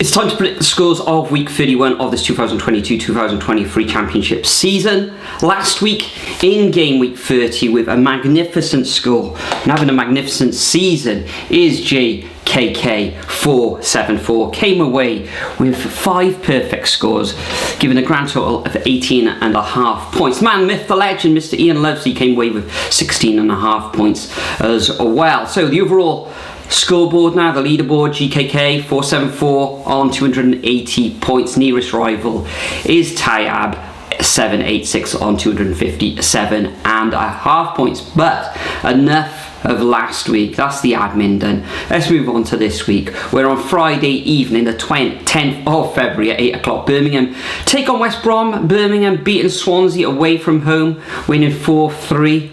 It's time to predict the scores of week 31 of this 2022-2023 Championship season. Last week in game week 30 with a magnificent score and having a magnificent season is JKK474. Came away with 5 perfect scores, giving a grand total of 18.5 points. Man, myth, the legend, Mr. Ian Lovesley came away with 16.5 points as well. So the overall scoreboard now, the leaderboard, GKK 474 on 280 points. Nearest rival is Tayab 786 on 257.5 points. But enough of last week, that's the admin done. Let's move on to this week. We're on Friday evening, the 10th of February at 8 o'clock. Birmingham take on West Brom. Birmingham beating Swansea away from home, winning 4-3,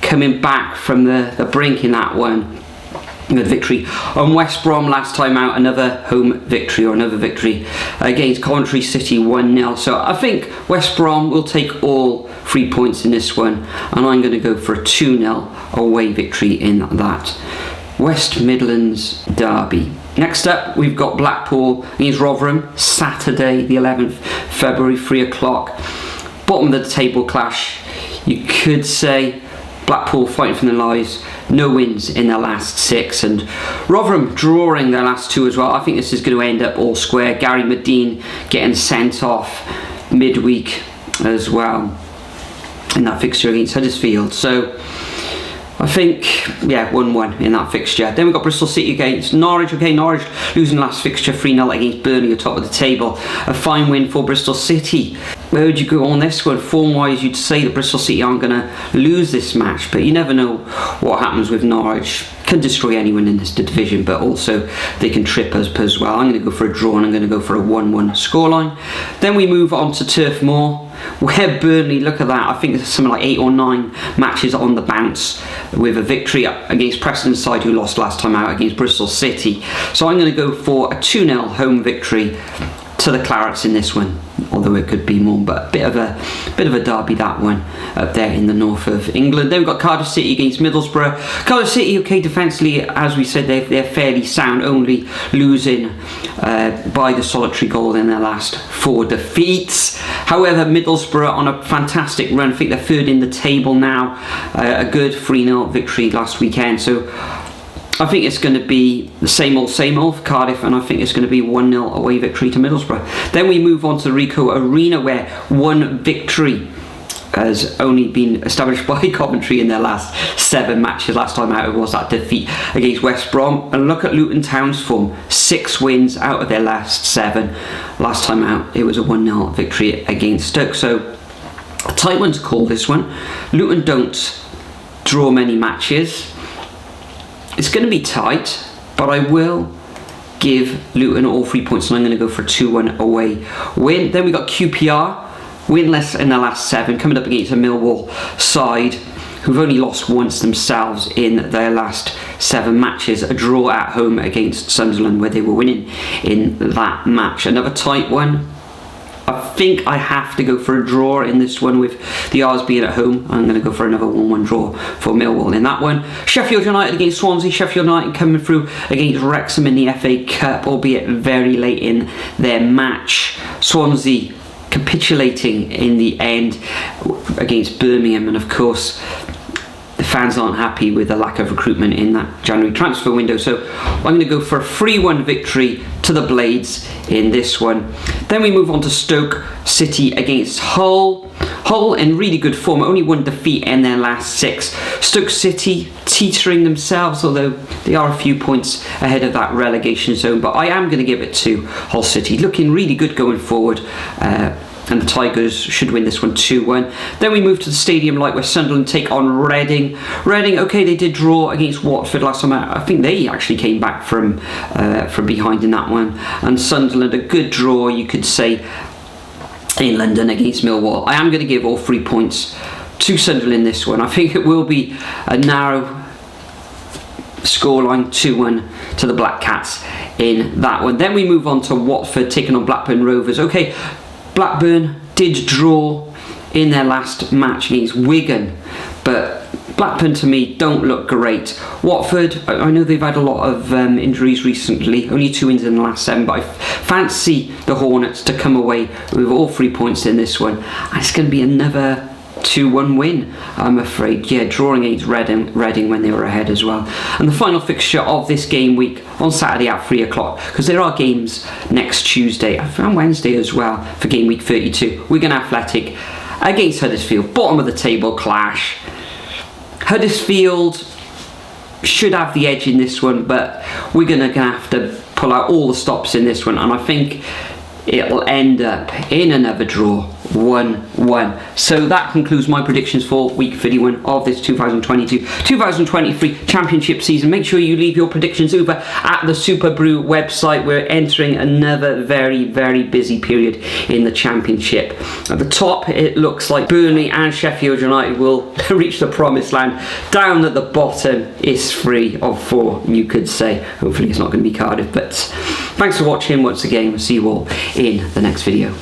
coming back from the brink in that one. Good victory on West Brom last time out, another home victory, or another victory against Coventry City 1-0. So I think West Brom will take all 3 points in this one, and I'm going to go for a 2-0 away victory in that West Midlands derby. Next up, we've got Blackpool against Rotherham, Saturday the 11th February, 3 o'clock. Bottom of the table clash, you could say. Blackpool fighting for their lives, no wins in their last 6, and Rotherham drawing their last 2 as well. I think this is going to end up all square. Gary Medine getting sent off midweek as well in that fixture against Huddersfield. So I think, 1-1 in that fixture. Then we've got Bristol City against Norwich. Okay, Norwich losing last fixture 3-0 against Burnley at top of the table. A fine win for Bristol City. Where would you go on this one? Form-wise, you'd say that Bristol City aren't going to lose this match, but you never know what happens with Norwich. Can destroy anyone in this division, but also they can trip us as well. I'm going to go for a draw, and I'm going to go for a 1-1 scoreline. Then we move on to Turf Moor, where Burnley, look at that, I think there's something like 8 or 9 matches on the bounce with a victory against Preston's side, who lost last time out against Bristol City. So I'm going to go for a 2-0 home victory to the Clarets in this one, although it could be more, but a bit of a derby, that one up there in the north of England. Then we've got Cardiff City against Middlesbrough. Cardiff City, okay, defensively, as we said, they're fairly sound, only losing by the solitary goal in their last 4 defeats. However, Middlesbrough on a fantastic run. I think they're 3rd in the table now. A good 3-0 victory last weekend. So I think it's going to be the same old for Cardiff, and I think it's going to be 1-0 away victory to Middlesbrough. Then we move on to Ricoh Arena, where one victory has only been established by Coventry in their last 7 matches. Last time out it was that defeat against West Brom. And look at Luton Town's form, 6 wins out of their last 7. Last time out it was a 1-0 victory against Stoke. So a tight one to call this one. Luton don't draw many matches. It's going to be tight, but I will give Luton all 3 points, and I'm going to go for a 2-1 away win. Then we got QPR, winless in their last 7, coming up against a Millwall side who've only lost once themselves in their last 7 matches. A draw at home against Sunderland, where they were winning in that match. Another tight one. I think I have to go for a draw in this one, with the R's being at home. I'm going to go for another 1-1 draw for Millwall in that one. Sheffield United against Swansea. Sheffield United coming through against Wrexham in the FA Cup, albeit very late in their match. Swansea capitulating in the end against Birmingham, and of course the fans aren't happy with the lack of recruitment in that January transfer window. So I'm going to go for a 3-1 victory to the Blades in this one. Then we move on to Stoke City against Hull. Hull in really good form, only 1 defeat in their last 6. Stoke City teetering themselves, although they are a few points ahead of that relegation zone. But I am going to give it to Hull City, looking really good going forward. And the Tigers should win this one 2-1. Then we move to the Stadium Light, where Sunderland take on Reading. Reading, okay, they did draw against Watford last time out. I think they actually came back from behind in that one. And Sunderland, a good draw, you could say, in London against Millwall. I am going to give all 3 points to Sunderland in this one. I think it will be a narrow scoreline, 2-1 to the Black Cats in that one. Then we move on to Watford taking on Blackburn Rovers. Okay, Blackburn did draw in their last match against Wigan, but Blackburn to me don't look great. Watford, I know they've had a lot of injuries recently, only 2 wins in the last 7, but I fancy the Hornets to come away with all 3 points in this one. And it's going to be another 2-1 win, I'm afraid. Yeah, drawing against Reading when they were ahead as well. And the final fixture of this game week on Saturday at 3 o'clock, because there are games next Tuesday and Wednesday as well for game week 32. Wigan Athletic against Huddersfield, bottom of the table clash. Huddersfield should have the edge in this one, but we're going to have to pull out all the stops in this one, and I think it'll end up in another draw, 1-1. So that concludes my predictions for week 31 of this 2022-2023 Championship season. Make sure you leave your predictions over at the Superbru website. We're entering another very, very busy period in the Championship. At the top, it looks like Burnley and Sheffield United will reach the promised land. Down at the bottom is 3 of 4, you could say. Hopefully it's not going to be Cardiff, but thanks for watching once again. We'll see you all in the next video.